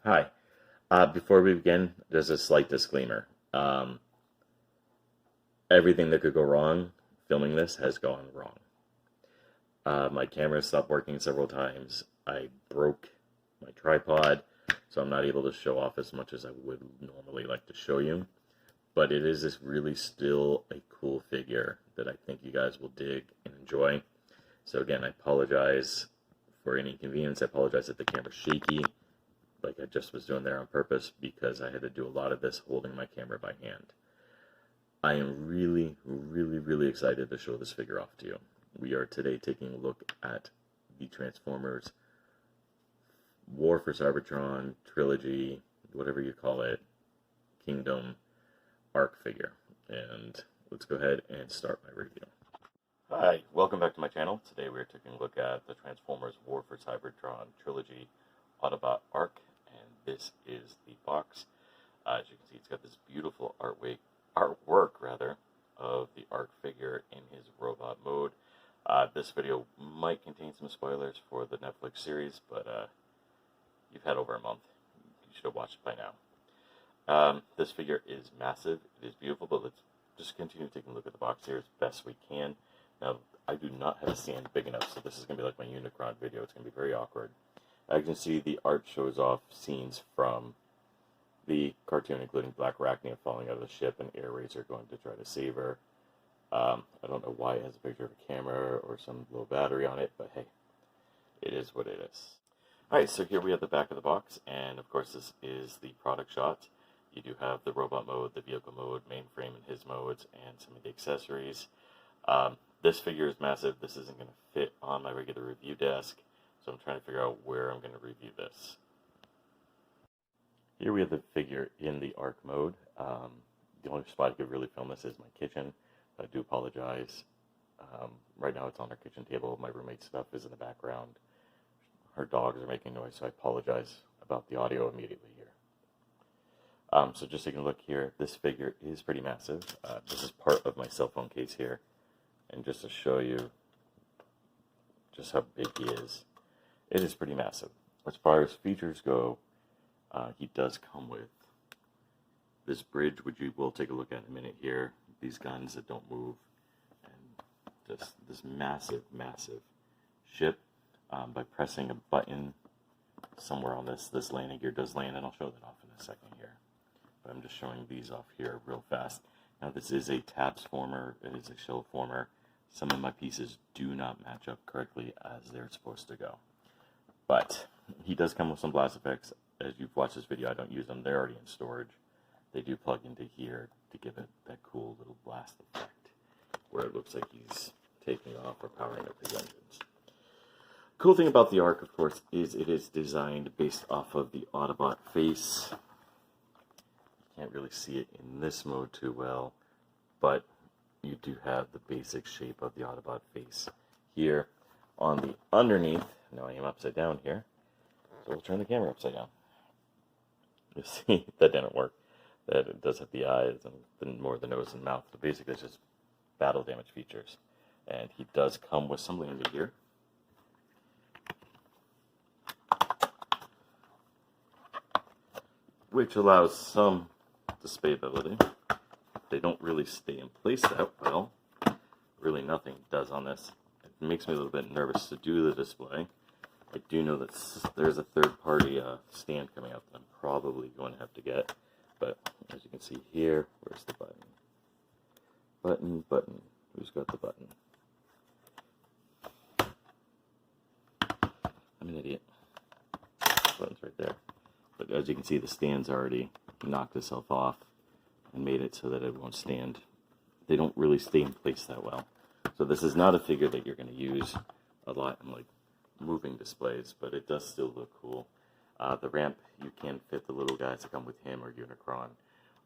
Hi. Before we begin, there's a slight disclaimer. Everything that could go wrong filming this has gone wrong. My camera stopped working several times. I broke my tripod, so I'm not able to show off as much as I would normally like to show you. But it is this really still a cool figure that I think you guys will dig and enjoy. So again, I apologize for any inconvenience. I apologize if the camera's shaky, like I just was doing there on purpose, because I had to do a lot of this holding my camera by hand. I am really excited to show this figure off to you. We are today taking a look at the Transformers War for Cybertron trilogy, whatever you call it, Kingdom Ark figure. And let's go ahead and start my review. Hi, welcome back to my channel. Today we are taking a look at the Transformers War for Cybertron trilogy Autobot Ark, and this is the box. As you can see, it's got this beautiful artwork of the Ark figure in his robot mode. This video might contain some spoilers for the Netflix series, but you've had over a month. You should have watched it by now. This figure is massive. It is beautiful, but let's just continue taking a look at the box here as best we can. Now, I do not have a stand big enough, so this is going to be like my Unicron video. It's going to be very awkward. As you can see, the art shows off scenes from the cartoon, including Black Arachnia falling out of the ship and Air Razor going to try to save her. I don't know why it has a picture of a camera or some low battery on it, but hey, it is what it is. Alright, so here we have the back of the box, and of course this is the product shot. You do have the robot mode, the vehicle mode, mainframe and his modes, and some of the accessories. This figure is massive. This isn't going to fit on my regular review desk, so I'm trying to figure out where I'm going to review this. Here we have the figure in the Ark mode. The only spot I could really film this is my kitchen. I do apologize. Right now it's on our kitchen table. My roommate's stuff is in the background. Her dogs are making noise, so I apologize about the audio immediately here. So just taking a look here, this figure is pretty massive. This is part of my cell phone case here. And just to show you just how big he is, it is pretty massive. As far as features go, he does come with this bridge, which we will take a look at in a minute here. These guns that don't move, and just this massive ship. By pressing a button somewhere on this landing gear does land, and I'll show that off in a second here. But I'm just showing these off here real fast. Now this is a tabs former, it is a shell former. Some of my pieces do not match up correctly as they're supposed to go. But he does come with some blast effects. As you've watched this video, I don't use them, they're already in storage. They do plug into here to give it that cool little blast effect, where it looks like he's taking off or powering up his engines. Cool thing about the Ark, of course, is it is designed based off of the Autobot face. You can't really see it in this mode too well, but you do have the basic shape of the Autobot face here. On the underneath, now I am upside down here, so we'll turn the camera upside down. You see, that didn't work. That it does have the eyes and then more the nose and mouth, but basically it's just battle damage features. And he does come with some landing gear. Which allows some displayability. They don't really stay in place that well. Really nothing does on this. It makes me a little bit nervous to do the display. I do know that there's a third-party stand coming out that I'm probably going to have to get. But as you can see here, where's the button? Button. Who's got the button? I'm an idiot. The button's right there. But as you can see, the stand's already knocked itself off and made it so that it won't stand. They don't really stay in place that well. So this is not a figure that you're going to use a lot in like moving displays, but it does still look cool. The ramp, you can fit the little guys that come with him or Unicron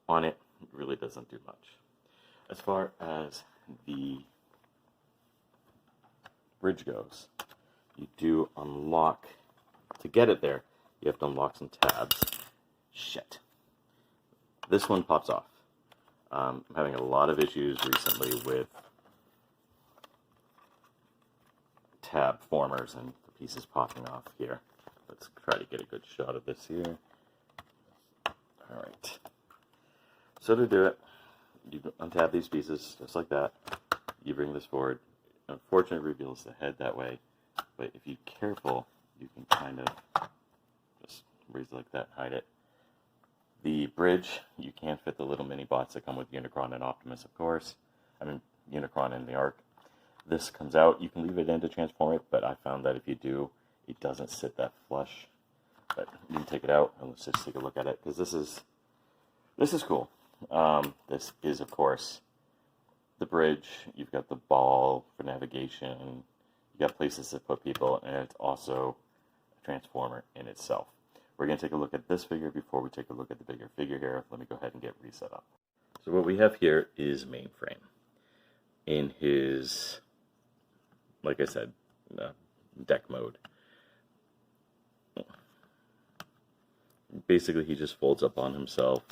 on it. It really doesn't do much. As far as the bridge goes, you do unlock, to get it there, you have to unlock some tabs. Shit. This one pops off. I'm having a lot of issues recently with tab formers and the pieces popping off here. Let's try to get a good shot of this here. Alright. So to do it, you untap these pieces just like that. You bring this forward. Unfortunately, it reveals the head that way, but if you're careful, you can kind of just raise it like that, hide it. The bridge, you can't fit the little mini bots that come with Unicron and Optimus, of course. I mean, Unicron and the Ark. This comes out. You can leave it in to transform it, but I found that if you do, it doesn't sit that flush. But you can take it out, and let's just take a look at it, because this is cool. This is, of course, the bridge. You've got the ball for navigation. You got places to put people, and it's also a transformer in itself. We're going to take a look at this figure before we take a look at the bigger figure here. Let me go ahead and get reset up. So what we have here is Mainframe. In his, like I said, deck mode. Basically, he just folds up on himself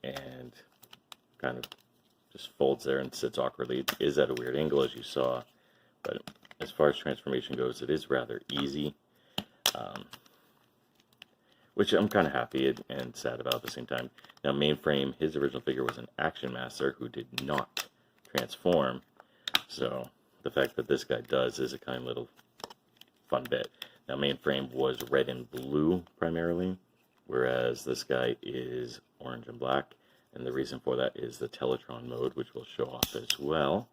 and kind of just folds there and sits awkwardly. It is at a weird angle, as you saw, but as far as transformation goes, it is rather easy. Which I'm kind of happy and sad about at the same time. Now, Mainframe, his original figure was an Action Master who did not transform, so the fact that this guy does is a kind of little fun bit. Now, Mainframe was red and blue primarily, whereas this guy is orange and black, and the reason for that is the Teletron mode, which we'll show off as well.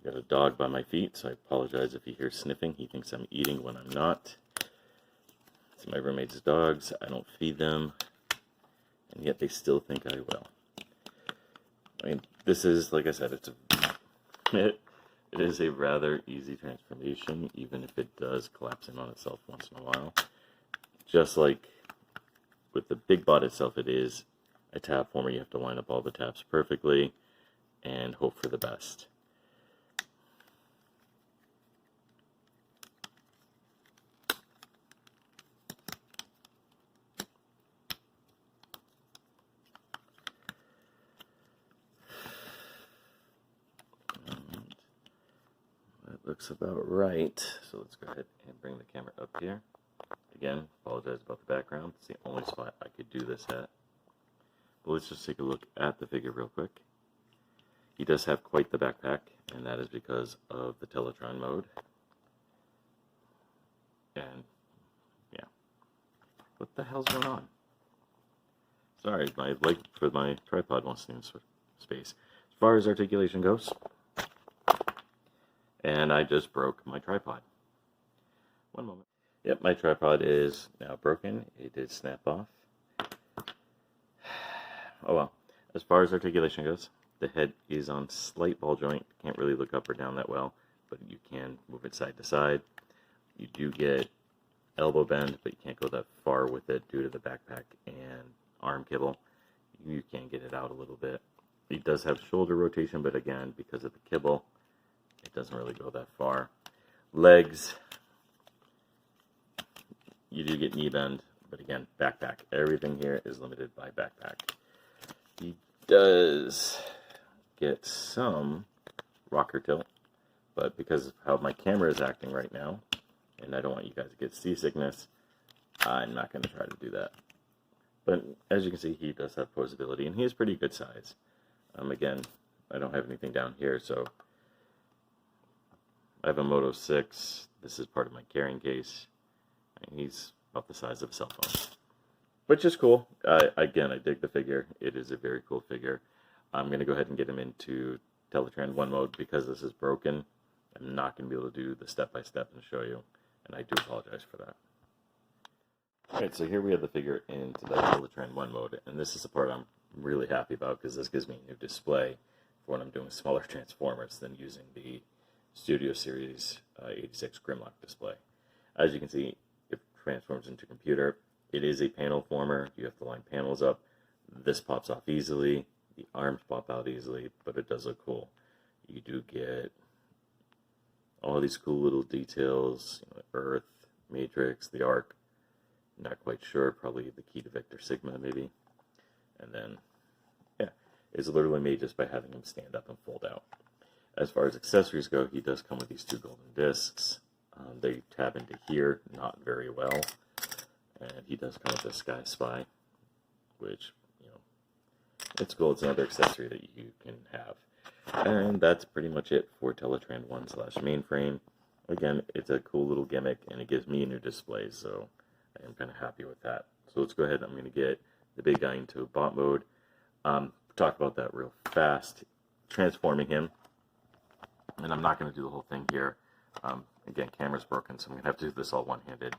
Got a dog by my feet, so I apologize if you hear sniffing. He thinks I'm eating when I'm not. It's my roommate's dogs. I don't feed them, and yet they still think I will. I mean, this is, like I said, it is a rather easy transformation, even if it does collapse in on itself once in a while. Just like with the big bot itself, it is a tab former. You have to line up all the tabs perfectly and hope for the best. Looks about right, so let's go ahead and bring the camera up here. Again, apologize about the background. It's the only spot I could do this at. But let's just take a look at the figure real quick. He does have quite the backpack, and that is because of the Teletron mode. And, yeah. What the hell's going on? Sorry, my leg for my tripod wants to use space. As far as articulation goes, and I just broke my tripod. One moment. Yep, my tripod is now broken. It did snap off. Oh well. As far as articulation goes, the head is on slight ball joint. Can't really look up or down that well, but you can move it side to side. You do get elbow bend, but you can't go that far with it due to the backpack and arm kibble. You can get it out a little bit. It does have shoulder rotation, but again, because of the kibble, it doesn't really go that far. Legs, you do get knee bend, but again, backpack. Everything here is limited by backpack. He does get some rocker tilt, but because of how my camera is acting right now, and I don't want you guys to get seasickness, I'm not going to try to do that. But as you can see, he does have posability, and he is pretty good size. Again, I don't have anything down here, so I have a Moto 6. This is part of my carrying case, and he's about the size of a cell phone, which is cool. Again, I dig the figure. It is a very cool figure. I'm going to go ahead and get him into Teletran 1 mode because this is broken. I'm not going to be able to do the step-by-step and show you, and I do apologize for that. Alright, so here we have the figure into the Teletran 1 mode, and this is the part I'm really happy about because this gives me a new display for when I'm doing smaller Transformers than using the Studio Series 86 Grimlock display. As you can see, it transforms into computer. It is a panel former. You have to line panels up. This pops off easily. The arms pop out easily, but it does look cool. You do get all these cool little details, Earth, Matrix, the Ark. Not quite sure, probably the key to Vector Sigma maybe. And then, yeah, it's literally made just by having him stand up and fold out. As far as accessories go, he does come with these 2 golden discs. They tab into here, not very well. And he does come with a Sky Spy, which, you know, it's cool. It's another accessory that you can have. And that's pretty much it for Teletran 1/mainframe. Again, it's a cool little gimmick, and it gives me a new display, so I am kind of happy with that. So let's go ahead. I'm going to get the big guy into bot mode. Talk about that real fast. Transforming him, and I'm not going to do the whole thing here. Again, camera's broken, so I'm going to have to do this all one-handed,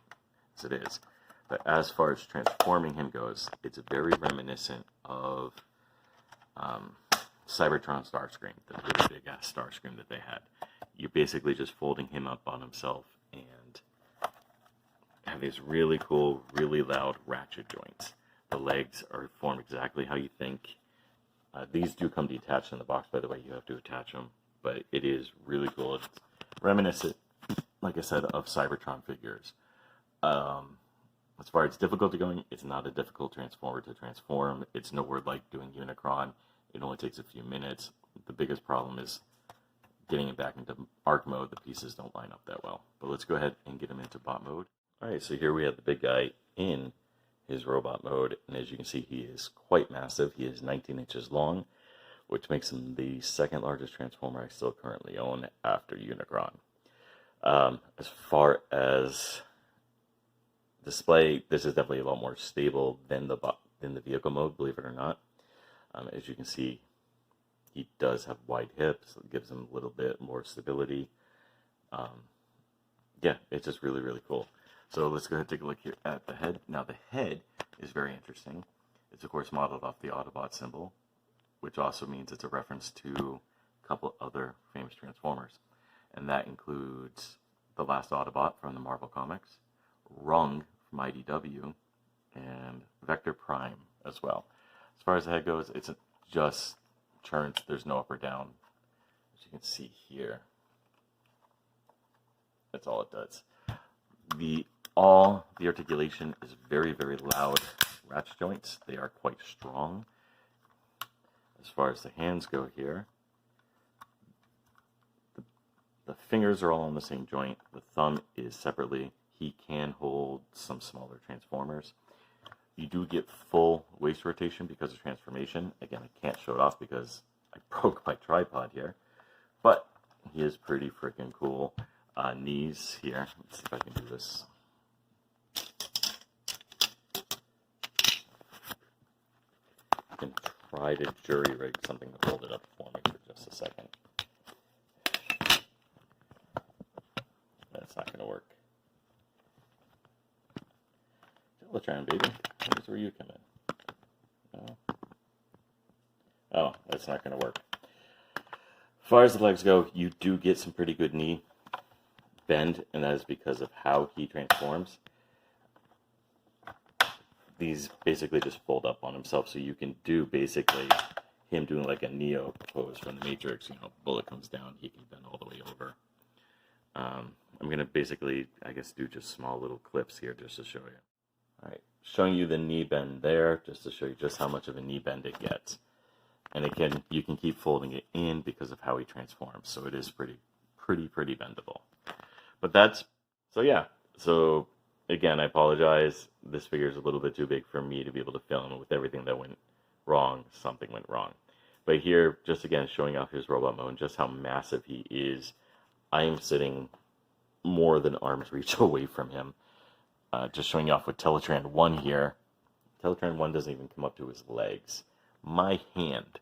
as it is. But as far as transforming him goes, it's very reminiscent of Cybertron Starscream, the really big-ass Starscream that they had. You're basically just folding him up on himself and have these really cool, really loud ratchet joints. The legs are formed exactly how you think. These do come detached in the box, by the way. You have to attach them, but it is really cool. It's reminiscent, like I said, of Cybertron figures. As far as difficulty going, it's not a difficult transformer to transform. It's nowhere like doing Unicron. It only takes a few minutes. The biggest problem is getting it back into Arc mode. The pieces don't line up that well. But let's go ahead and get him into bot mode. Alright, so here we have the big guy in his robot mode, and as you can see, he is quite massive. He is 19 inches long, which makes him the 2nd largest transformer I still currently own after Unicron. As far as display, this is definitely a lot more stable than the vehicle mode, believe it or not. As you can see, he does have wide hips. It gives him a little bit more stability. Yeah, it's just really, really cool. So let's go ahead and take a look here at the head. Now the head is very interesting. It's of course modeled off the Autobot symbol, which also means it's a reference to a couple other famous Transformers. And that includes the last Autobot from the Marvel Comics, Rung from IDW, and Vector Prime as well. As far as the head goes, it's just turns. There's no up or down. As you can see here, that's all it does. The articulation is very, very loud ratchet joints. They are quite strong. As far as the hands go here, the fingers are all on the same joint. The thumb is separately. He can hold some smaller Transformers. You do get full waist rotation because of transformation. Again, I can't show it off because I broke my tripod here. But he is pretty freaking cool. Knees here. Let's see if I can do this. I can try to jury rig something to hold it up for me for just a second. That's not going to work. Teletran, baby. Here's where you come in. No. Oh, that's not going to work. As far as the legs go, you do get some pretty good knee bend, and that is because of how he transforms. These basically just fold up on himself, so you can do basically him doing like a Neo pose from the Matrix. You know, bullet comes down, he can bend all the way over. I'm going to basically, I guess, do just small little clips here just to show you. Alright, showing you the knee bend there, just to show you just how much of a knee bend it gets. And again, you can keep folding it in because of how he transforms, so it is pretty bendable. But that's, so yeah, so again, I apologize. This figure is a little bit too big for me to be able to film. With everything that went wrong, something went wrong. But here, just again, showing off his robot mode, just how massive he is. I am sitting more than arm's reach away from him. Just showing off with Teletran 1 here. Teletran 1 doesn't even come up to his legs. My hand,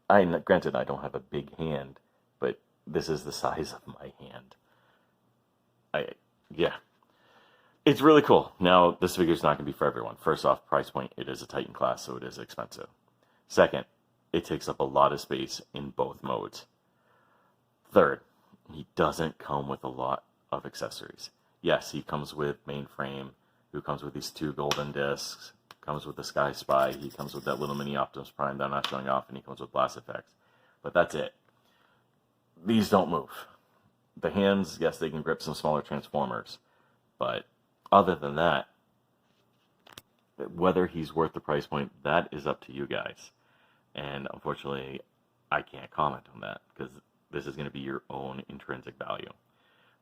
granted I don't have a big hand, but this is the size of my hand. Yeah. It's really cool. Now, this figure's not going to be for everyone. First off, price point, it is a Titan class, so it is expensive. Second, it takes up a lot of space in both modes. Third, he doesn't come with a lot of accessories. Yes, he comes with mainframe, who comes with these 2 golden discs, comes with the Sky Spy, he comes with that little mini Optimus Prime that I'm not showing off, and he comes with blast effects. But that's it. These don't move. The hands, yes, they can grip some smaller Transformers, but other than that, whether he's worth the price point, that is up to you guys. And unfortunately, I can't comment on that because this is going to be your own intrinsic value.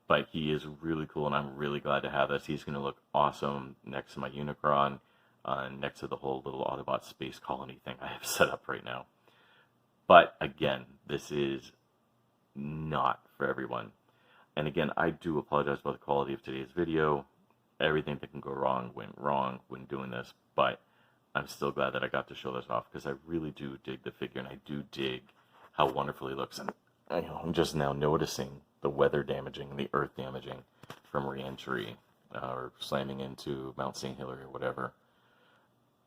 But he is really cool, and I'm really glad to have this. He's going to look awesome next to my Unicron, next to the whole little Autobot space colony thing I have set up right now. But again, this is not for everyone. And again, I do apologize about the quality of today's video. Everything that can go wrong went wrong when doing this, but I'm still glad that I got to show this off, because I really do dig the figure, and I do dig how wonderful he looks. And I'm just now noticing the weather damaging, the earth damaging from re-entry, or slamming into Mount St. Hilary or whatever.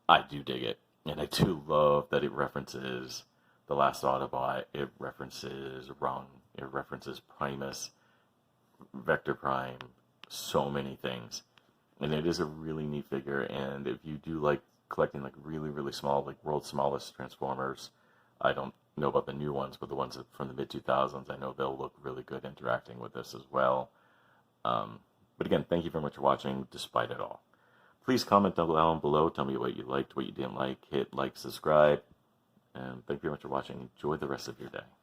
I do dig it, and I do love that it references The Last Autobot, it references Rung, it references Primus, Vector Prime, so many things. And it is a really neat figure, and if you do like collecting like really, really small, like world's smallest Transformers, I don't know about the new ones, but the ones from the mid-2000s, I know they'll look really good interacting with this as well. But again, thank you very much for watching, despite it all. Please comment down below, tell me what you liked, what you didn't like, hit like, subscribe, and thank you very much for watching. Enjoy the rest of your day.